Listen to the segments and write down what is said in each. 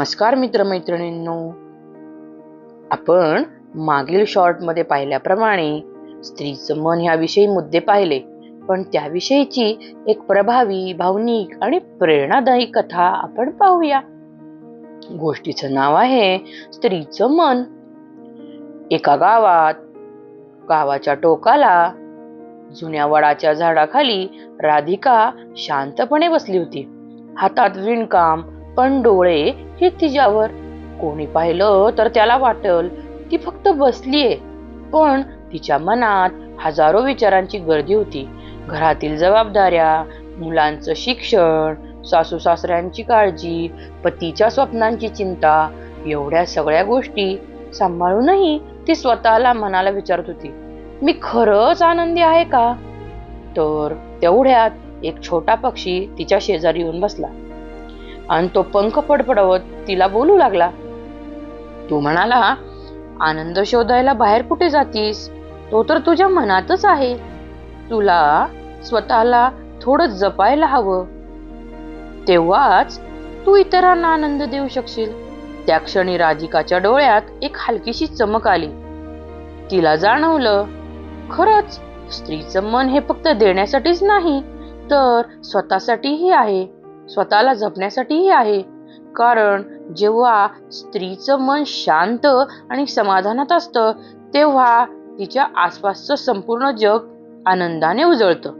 नमस्कार मित्रमैत्रिणींनो, आपण मागील शॉर्टमध्ये पाहिल्याप्रमाणे स्त्रीचं मन ह्याविषयी मुद्दे पाहिले, पण त्याविषयीची एक प्रभावी, भावनिक आणि प्रेरणादायी कथा आपण पाहूया. गोष्टीचं नाव आहे स्त्रीचं मन. एका गावाच्या टोकाला जुन्या वडाच्या झाडाखाली राधिका शांतपणे बसली होती. हातात विणकाम, पण डोळे हे तिच्यावर. कोणी पाहिलं तर त्याला वाटल ती फक्त बसलीये, पण तिच्या मनात हजारो विचारांची गर्दी होती. घरातील जबाबदाऱ्या, मुलांचं शिक्षण, सासू सासऱ्यांची काळजी, पतीच्या स्वप्नांची चिंता, एवढ्या सगळ्या गोष्टी सांभाळूनही ती स्वतःला मनाला विचारत होती, मी खरंच आनंदी आहे का? तर तेवढ्यात एक छोटा पक्षी तिच्या शेजारी येऊन बसला आणि तो पंख फडफडवत तिला बोलू लागला. तू म्हणाला, आनंद शोधायला बाहेर कुठे जातीस? तो तर तुझ्या मनातच आहे. तुला स्वतःला थोडं जपायला हवं, तेव्हाच तू इतरांना आनंद देऊ शकशील. त्या क्षणी राधिकाच्या डोळ्यात एक हलकीशी चमक आली. तिला जाणवलं, खरंच स्त्रीचं मन हे फक्त देण्यासाठीच नाही, तर स्वतःसाठीही आहे, स्वतःला जपण्यासाठीही आहे. कारण जेव्हा स्त्रीचं मन शांत आणि समाधानात असतं, तेव्हा तिच्या आसपासचं संपूर्ण जग आनंदाने उजळतं.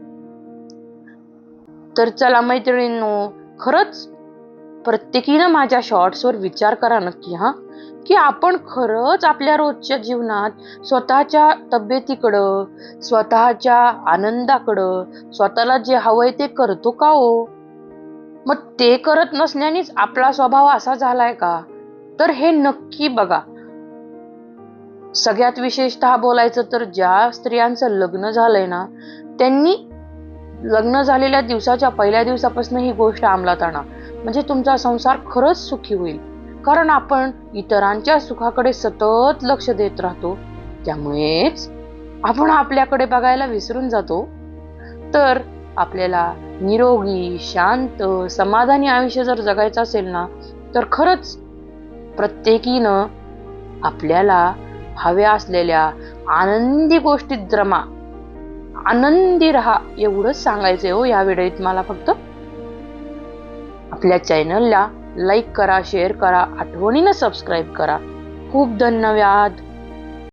तर चला मैत्रिणींनो, खरंच प्रत्येकीनं माझ्या शॉर्ट्सवर विचार करा नक्की की आपण खरंच आपल्या रोजच्या जीवनात स्वतःच्या तब्येतीकडं, स्वतःच्या आनंदाकडं, स्वतःला जे हवंय ते करतो का हो? मग ते करत नसल्यानेच आपला स्वभाव असा झालाय का? तर हे नक्की बघा. सगळ्यात विशेषतः बोलायचं तर ज्या स्त्रियांचं लग्न झालंय ना, त्यांनी लग्न झालेल्या दिवसाच्या पहिल्या दिवसापासून ही गोष्ट अंमलात आणा, म्हणजे तुमचा संसार खरंच सुखी होईल. कारण आपण इतरांच्या सुखाकडे सतत लक्ष देत राहतो, त्यामुळेच आपण आपल्याकडे बघायला विसरून जातो. तर आपल्याला निरोगी, शांत, समाधानी आयुष्य जर जगायचं असेल ना, तर खरंच प्रत्येकीनं आपल्याला हव्या असलेल्या आनंदी गोष्टीत रमा, आनंदी राहा, एवढंच सांगायचंय हो या व्हिडिओत मला. फक्त आपल्या चॅनलला लाईक करा, शेअर करा, आठवणीनं सबस्क्राईब करा. खूप धन्यवाद.